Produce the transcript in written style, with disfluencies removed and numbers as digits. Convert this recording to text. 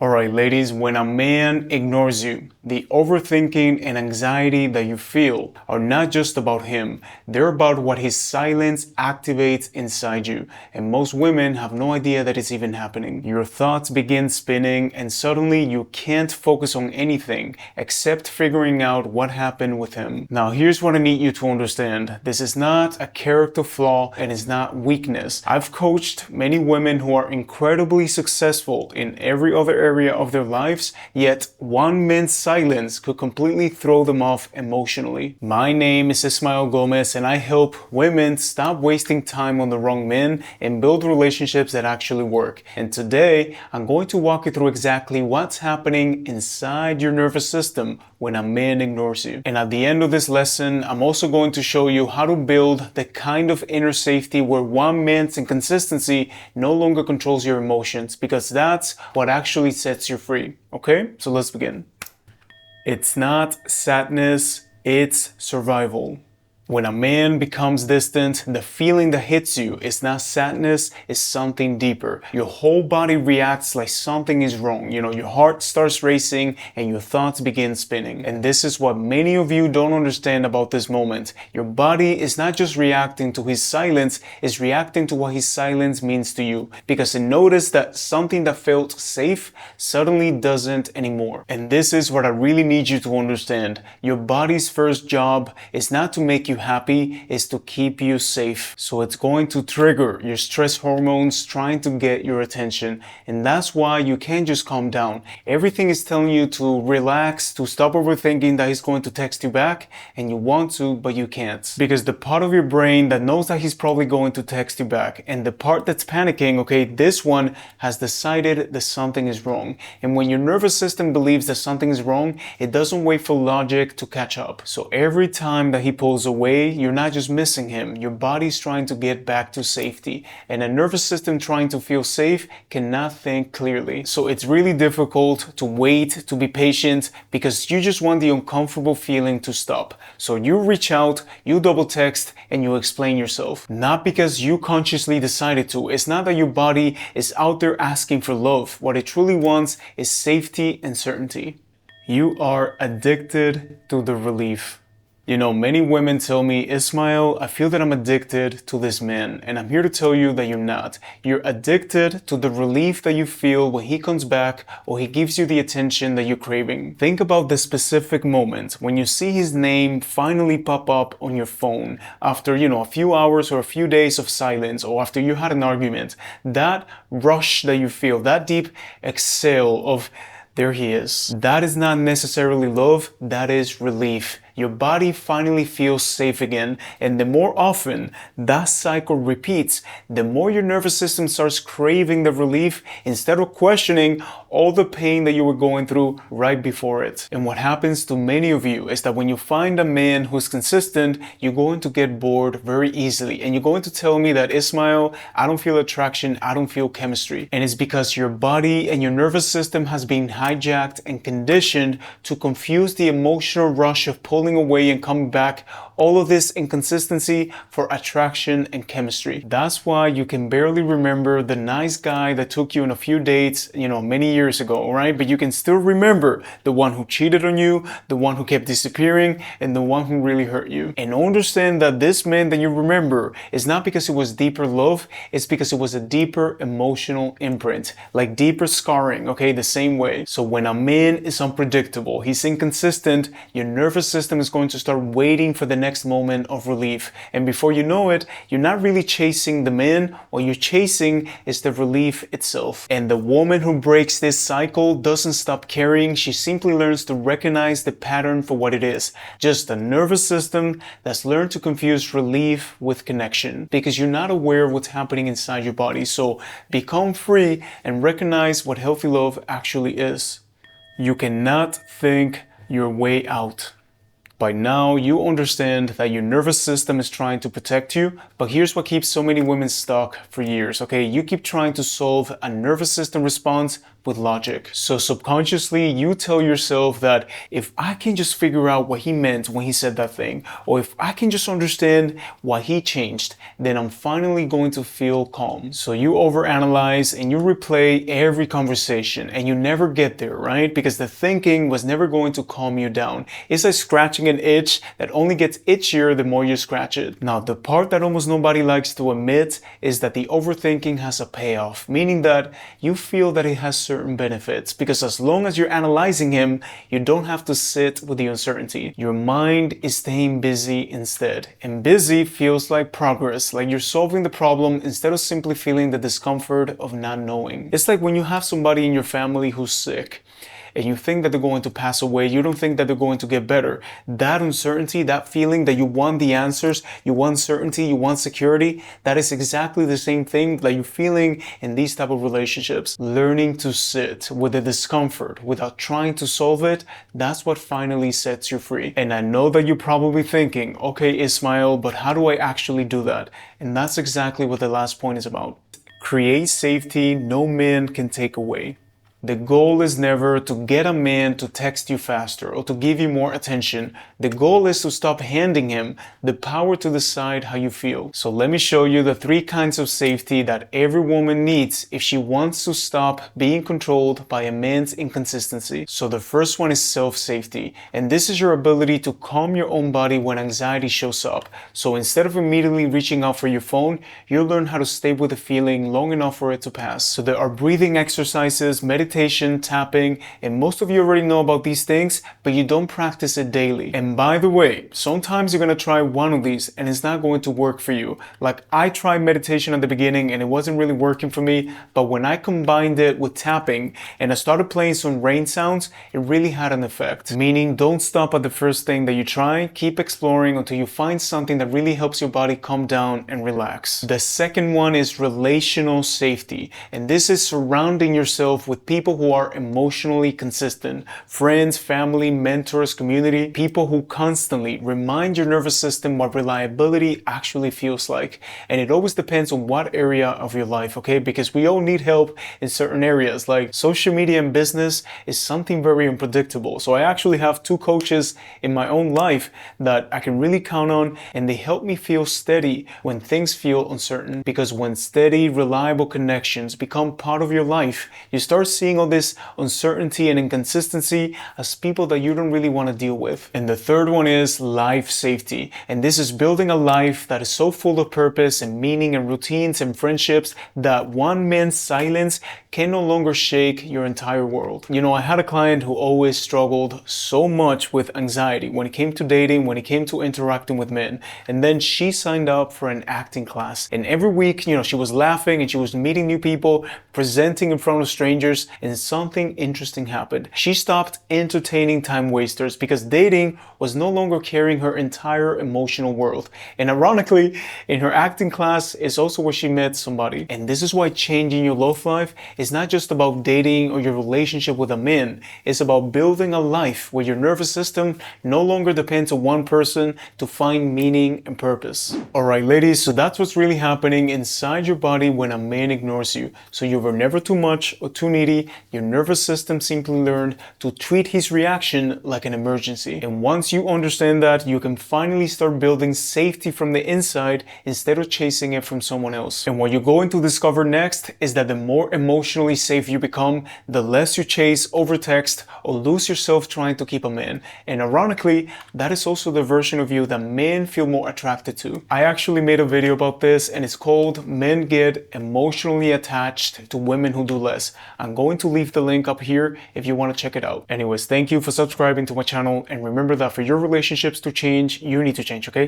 Alright ladies, when a man ignores you, the overthinking and anxiety that you feel are not just about him, they're about what his silence activates inside you. And most women have no idea that it's even happening. Your thoughts begin spinning and suddenly you can't focus on anything except figuring out what happened with him. Now here's what I need you to understand. This is not a character flaw and it's not weakness. I've coached many women who are incredibly successful in every other area of their lives, yet one man's silence could completely throw them off emotionally. My name is Ismael Gomez and I help women stop wasting time on the wrong men and build relationships that actually work. And today, I'm going to walk you through exactly what's happening inside your nervous system when a man ignores you. And at the end of this lesson, I'm also going to show you how to build the kind of inner safety where one man's inconsistency no longer controls your emotions, because that's what actually sets you free. Okay, so let's begin. It's not sadness, it's survival. When a man becomes distant, the feeling that hits you is not sadness, it's something deeper. Your whole body reacts like something is wrong. Your heart starts racing and your thoughts begin spinning. And this is what many of you don't understand about this moment. Your body is not just reacting to his silence, it's reacting to what his silence means to you. Because it noticed that something that felt safe suddenly doesn't anymore. And this is what I really need you to understand. Your body's first job is not to make you happy, is to keep you safe. So it's going to trigger your stress hormones trying to get your attention. And that's why you can't just calm down. Everything is telling you to relax, to stop overthinking that he's going to text you back, and you want to, but you can't. Because the part of your brain that knows that he's probably going to text you back, and the part that's panicking, okay, this one has decided that something is wrong. And when your nervous system believes that something is wrong, it doesn't wait for logic to catch up. So every time that he pulls away, you're not just missing him, your body's trying to get back to safety. And a nervous system trying to feel safe cannot think clearly. So it's really difficult to wait, to be patient, because you just want the uncomfortable feeling to stop. So you reach out, you double text, and you explain yourself. Not because you consciously decided to. It's not that your body is out there asking for love. What it truly wants is safety and certainty. You are addicted to the relief. Many women tell me, Ismael, I feel that I'm addicted to this man. And I'm here to tell you that you're not. You're addicted to the relief that you feel when he comes back or he gives you the attention that you're craving. Think about the specific moment when you see his name finally pop up on your phone after, a few hours or a few days of silence, or after you had an argument. That rush that you feel, that deep exhale of, there he is. That is not necessarily love, that is relief. Your body finally feels safe again, and the more often that cycle repeats, the more your nervous system starts craving the relief instead of questioning all the pain that you were going through right before it. And what happens to many of you is that when you find a man who's consistent, you're going to get bored very easily, and you're going to tell me that, Ismael, I don't feel attraction, I don't feel chemistry. And it's because your body and your nervous system has been hijacked and conditioned to confuse the emotional rush of pulling away and coming back, all of this inconsistency for attraction and chemistry. That's why you can barely remember the nice guy that took you on a few dates, many years ago, right? But you can still remember the one who cheated on you, the one who kept disappearing, and the one who really hurt you. And understand that this man that you remember is not because it was deeper love, it's because it was a deeper emotional imprint, like deeper scarring, okay, the same way. So when a man is unpredictable, he's inconsistent, your nervous system is going to start waiting for the next moment of relief. And before you know it, you're not really chasing the man. What you're chasing is the relief itself. And the woman who breaks this cycle doesn't stop caring. She simply learns to recognize the pattern for what it is. Just a nervous system that's learned to confuse relief with connection, because you're not aware of what's happening inside your body. So become free and recognize what healthy love actually is. You cannot think your way out. By now, you understand that your nervous system is trying to protect you, but here's what keeps so many women stuck for years, okay? You keep trying to solve a nervous system response with logic. So subconsciously, you tell yourself that if I can just figure out what he meant when he said that thing, or if I can just understand why he changed, then I'm finally going to feel calm. So you overanalyze and you replay every conversation and you never get there, right? Because the thinking was never going to calm you down. It's like scratching an itch that only gets itchier the more you scratch it. Now, the part that almost nobody likes to admit is that the overthinking has a payoff, meaning that you feel that it has certain benefits, because as long as you're analyzing him, you don't have to sit with the uncertainty. Your mind is staying busy instead. And busy feels like progress, like you're solving the problem instead of simply feeling the discomfort of not knowing. It's like when you have somebody in your family who's sick, and you think that they're going to pass away, you don't think that they're going to get better. That uncertainty, that feeling that you want the answers, you want certainty, you want security, that is exactly the same thing that you're feeling in these type of relationships. Learning to sit with the discomfort without trying to solve it, that's what finally sets you free. And I know that you're probably thinking, okay, Ismael, but how do I actually do that? And that's exactly what the last point is about. Create safety no man can take away. The goal is never to get a man to text you faster or to give you more attention. The goal is to stop handing him the power to decide how you feel. So let me show you the 3 kinds of safety that every woman needs if she wants to stop being controlled by a man's inconsistency. So the first one is self-safety. And this is your ability to calm your own body when anxiety shows up. So instead of immediately reaching out for your phone, you'll learn how to stay with the feeling long enough for it to pass. So there are breathing exercises, meditation, tapping, and most of you already know about these things, but you don't practice it daily. And by the way, sometimes you're gonna try one of these and it's not going to work for you. Like I tried meditation at the beginning and it wasn't really working for me, but when I combined it with tapping and I started playing some rain sounds, it really had an effect. Meaning, don't stop at the first thing that you try, keep exploring until you find something that really helps your body calm down and relax. The second one is relational safety, and this is surrounding yourself with people who are emotionally consistent. Friends, family, mentors, community, people who constantly remind your nervous system what reliability actually feels like. And it always depends on what area of your life, okay? Because we all need help in certain areas, like social media and business is something very unpredictable. So I actually have 2 coaches in my own life that I can really count on, and they help me feel steady when things feel uncertain. Because when steady, reliable connections become part of your life, you start seeing all this uncertainty and inconsistency as people that you don't really want to deal with. And the third one is life safety. And this is building a life that is so full of purpose and meaning and routines and friendships that one man's silence can no longer shake your entire world. You know, I had a client who always struggled so much with anxiety when it came to dating, when it came to interacting with men. And then she signed up for an acting class. And every week, you know, she was laughing and she was meeting new people, presenting in front of strangers, and something interesting happened. She stopped entertaining time wasters because dating was no longer carrying her entire emotional world. And ironically, in her acting class is also where she met somebody. And this is why changing your love life is not just about dating or your relationship with a man. It's about building a life where your nervous system no longer depends on one person to find meaning and purpose. Alright ladies, so that's what's really happening inside your body when a man ignores you. So you were never too much or too needy. Your nervous system simply learned to treat his reaction like an emergency. And once you understand that, you can finally start building safety from the inside instead of chasing it from someone else. And what you're going to discover next is that the more emotionally safe you become, the less you chase, overtext, or lose yourself trying to keep a man. And ironically, that is also the version of you that men feel more attracted to. I actually made a video about this and it's called Men Get Emotionally Attached to Women Who Do Less. I'm going to leave the link up here if you want to check it out. Anyways, thank you for subscribing to my channel, and remember that for your relationships to change, you need to change, okay?